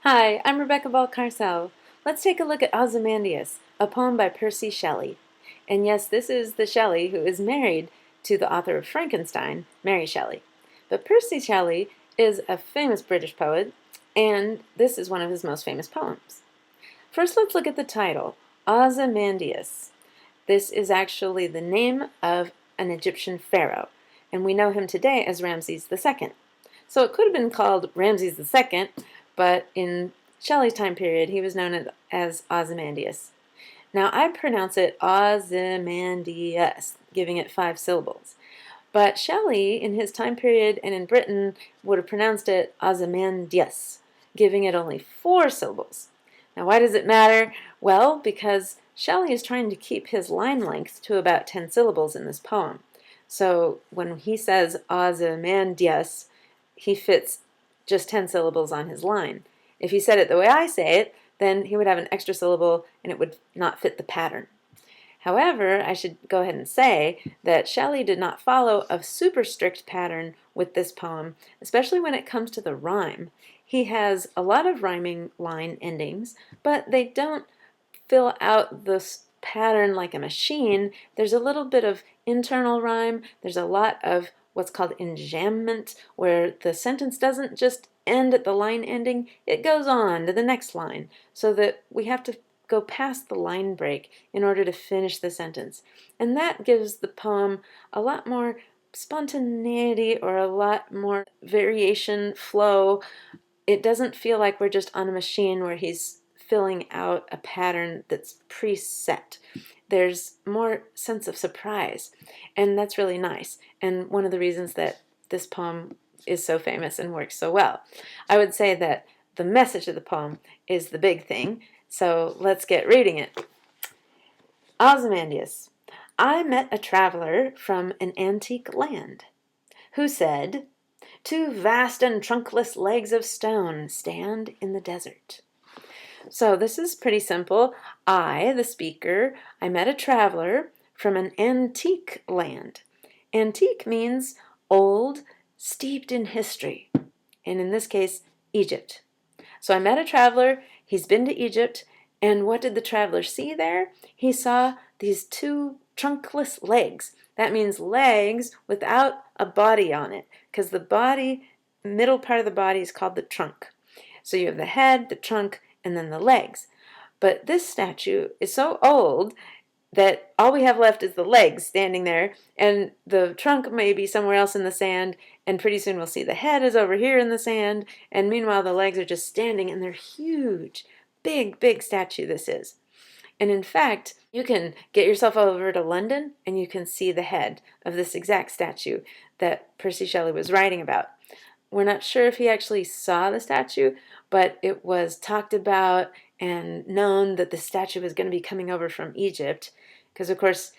Hi, I'm Rebecca Ball-Carcel. Let's take a look at Ozymandias, a poem by Percy Shelley. And yes, this is the Shelley who is married to the author of Frankenstein, Mary Shelley. But Percy Shelley is a famous British poet, and this is one of his most famous poems. First, let's look at the title, Ozymandias. This is actually the name of an Egyptian pharaoh, and we know him today as Ramses II. So it could have been called Ramses II, but in Shelley's time period, he was known as Ozymandias. Now, I pronounce it Ozymandias, giving it 5 syllables. But Shelley, in his time period and in Britain, would have pronounced it Ozymandias, giving it only 4 syllables. Now, why does it matter? Well, because Shelley is trying to keep his line length to about 10 syllables in this poem. So when he says Ozymandias, he fits just 10 syllables on his line. If he said it the way I say it, then he would have an extra syllable and it would not fit the pattern. However, I should go ahead and say that Shelley did not follow a super strict pattern with this poem, especially when it comes to the rhyme. He has a lot of rhyming line endings, but they don't fill out this pattern like a machine. There's a little bit of internal rhyme. There's a lot of what's called enjambment, where the sentence doesn't just end at the line ending, it goes on to the next line, so that we have to go past the line break in order to finish the sentence. And that gives the poem a lot more spontaneity or a lot more variation, flow. It doesn't feel like we're just on a machine where he's filling out a pattern that's preset. There's more sense of surprise, and that's really nice, and one of the reasons that this poem is so famous and works so well. I would say that the message of the poem is the big thing, so let's get reading it. Ozymandias, I met a traveler from an antique land, who said, 2 vast and trunkless legs of stone stand in the desert. So this is pretty simple. I, the speaker, I met a traveler from an antique land. Antique means old, steeped in history, and in this case, Egypt. So I met a traveler, he's been to Egypt, and what did the traveler see there? He saw these 2 trunkless legs. That means legs without a body on it, because the body, middle part of the body is called the trunk. So you have the head, the trunk, and then the legs. But this statue is so old that all we have left is the legs standing there, and the trunk may be somewhere else in the sand, and pretty soon we'll see the head is over here in the sand, and meanwhile the legs are just standing, and they're huge. Big, big statue this is. And in fact, you can get yourself over to London, and you can see the head of this exact statue that Percy Shelley was writing about. We're not sure if he actually saw the statue, but it was talked about and known that the statue was going to be coming over from Egypt, because of course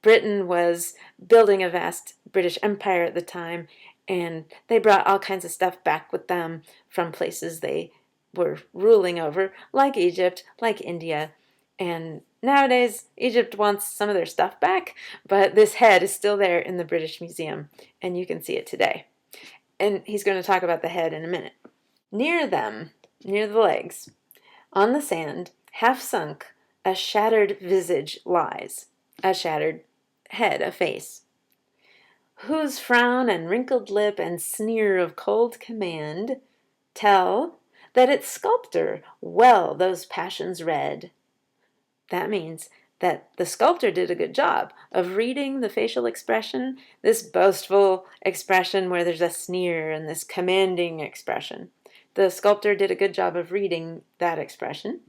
Britain was building a vast British Empire at the time, and they brought all kinds of stuff back with them from places they were ruling over, like Egypt, like India. And nowadays, Egypt wants some of their stuff back, but this head is still there in the British Museum, and you can see it today. And he's going to talk about the head in a minute. Near them, near the legs, on the sand, half sunk, a shattered visage lies, a shattered head, a face, whose frown and wrinkled lip and sneer of cold command tell that its sculptor well those passions read. That means that the sculptor did a good job of reading the facial expression, this boastful expression where there's a sneer and this commanding expression. The sculptor did a good job of reading that expression.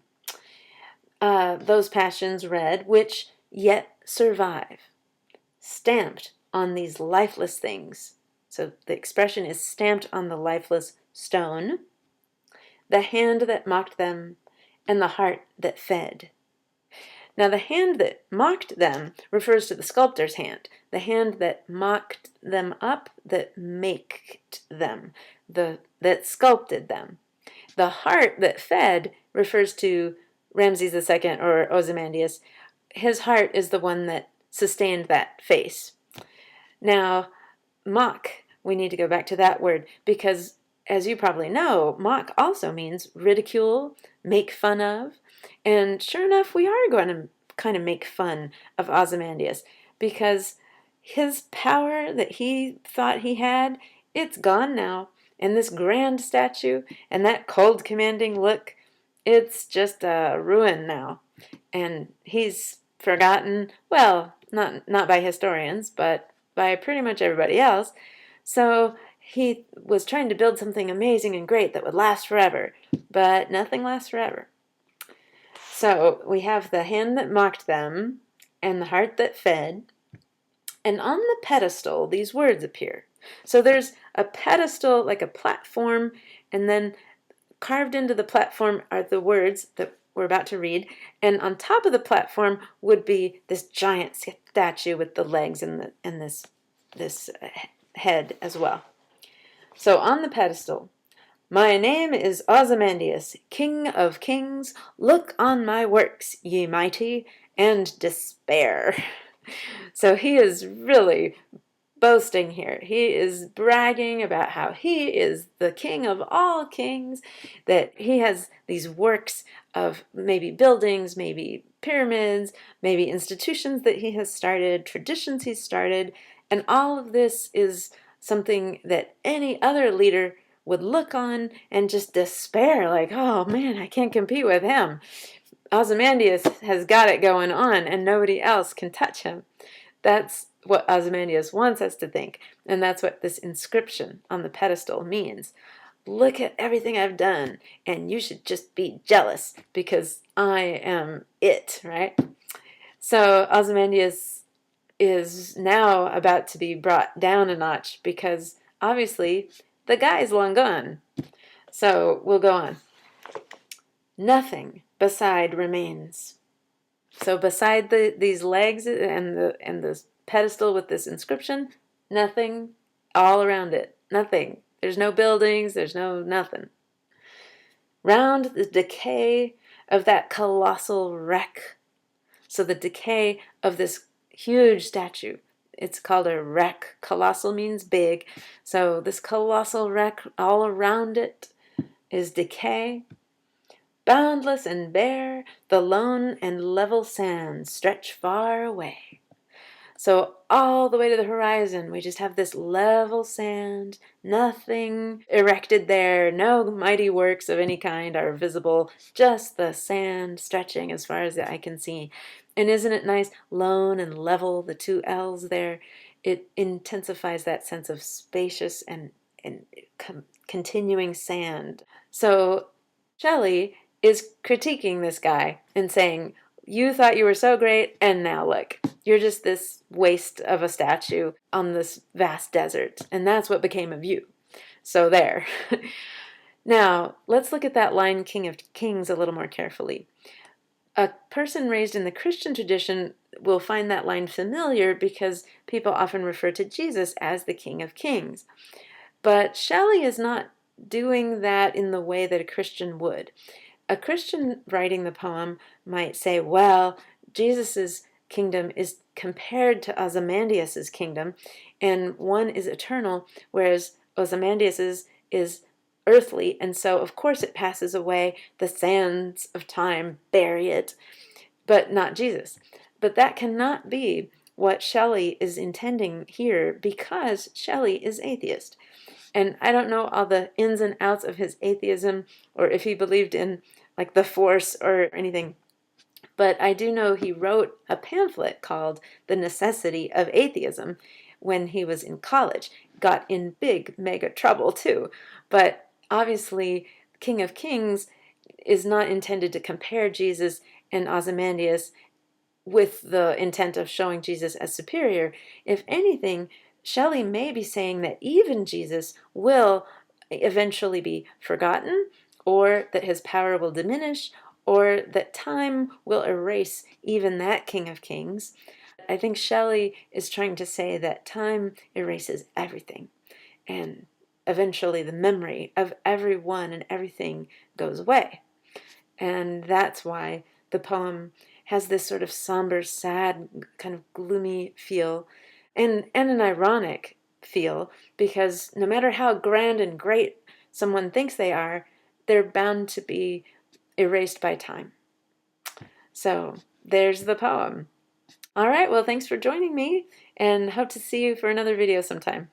Those passions read, which yet survive, stamped on these lifeless things. So the expression is stamped on the lifeless stone, the hand that mocked them, and the heart that fed. Now, the hand that mocked them refers to the sculptor's hand. The hand that mocked them up, that maked them, that sculpted them. The heart that fed refers to Ramses II or Ozymandias. His heart is the one that sustained that face. Now, mock, we need to go back to that word, because as you probably know, mock also means ridicule, make fun of. And sure enough, we are going to kind of make fun of Ozymandias because his power that he thought he had, it's gone now. And this grand statue and that cold, commanding look, it's just a ruin now. And he's forgotten, well, not by historians, but by pretty much everybody else. So he was trying to build something amazing and great that would last forever, but nothing lasts forever. So we have the hand that mocked them and the heart that fed. And on the pedestal, these words appear. So there's a pedestal, like a platform, and then carved into the platform are the words that we're about to read. And on top of the platform would be this giant statue with the legs and this head as well. So on the pedestal, my name is Ozymandias, King of Kings. Look on my works, ye mighty, and despair. So he is really boasting here. He is bragging about how he is the king of all kings, that he has these works of maybe buildings, maybe pyramids, maybe institutions that he has started, traditions he's started, and all of this is something that any other leader would look on and just despair, like, oh man, I can't compete with him. Ozymandias has got it going on and nobody else can touch him. That's what Ozymandias wants us to think, and that's what this inscription on the pedestal means. Look at everything I've done, and you should just be jealous because I am it, right? So Ozymandias is now about to be brought down a notch because obviously the guy is long gone. So we'll go on. Nothing beside remains. So beside these legs and the pedestal with this inscription, nothing all around it. Nothing. There's no buildings, there's no nothing. Round the decay of that colossal wreck. So the decay of this huge statue. It's called a wreck. Colossal means big. So this colossal wreck, all around it is decay. Boundless and bare, the lone and level sands stretch far away. So all the way to the horizon, we just have this level sand, nothing erected there, no mighty works of any kind are visible, just the sand stretching as far as the eye can see. And isn't it nice? Lone and level, the two L's there. It intensifies that sense of spacious and continuing sand. So Shelley is critiquing this guy and saying, you thought you were so great, and now look, you're just this waste of a statue on this vast desert, and that's what became of you. So there. Now, let's look at that line, King of Kings, a little more carefully. A person raised in the Christian tradition will find that line familiar because people often refer to Jesus as the King of Kings. But Shelley is not doing that in the way that a Christian would. A Christian writing the poem might say, well, Jesus' kingdom is compared to Ozymandias' kingdom, and one is eternal, whereas Ozymandias' is earthly, and so of course it passes away. The sands of time bury it, but not Jesus. But that cannot be what Shelley is intending here because Shelley is atheist. And I don't know all the ins and outs of his atheism or if he believed in like the force or anything. But I do know he wrote a pamphlet called The Necessity of Atheism when he was in college. Got in big mega trouble too. But obviously King of Kings is not intended to compare Jesus and Ozymandias with the intent of showing Jesus as superior. If anything, Shelley may be saying that even Jesus will eventually be forgotten, or that his power will diminish, or that time will erase even that King of Kings. I think Shelley is trying to say that time erases everything, and eventually the memory of everyone and everything goes away. And that's why the poem has this sort of somber, sad, kind of gloomy feel, and an ironic feel, because no matter how grand and great someone thinks they are, they're bound to be erased by time. So there's the poem. All right, well, thanks for joining me, and hope to see you for another video sometime.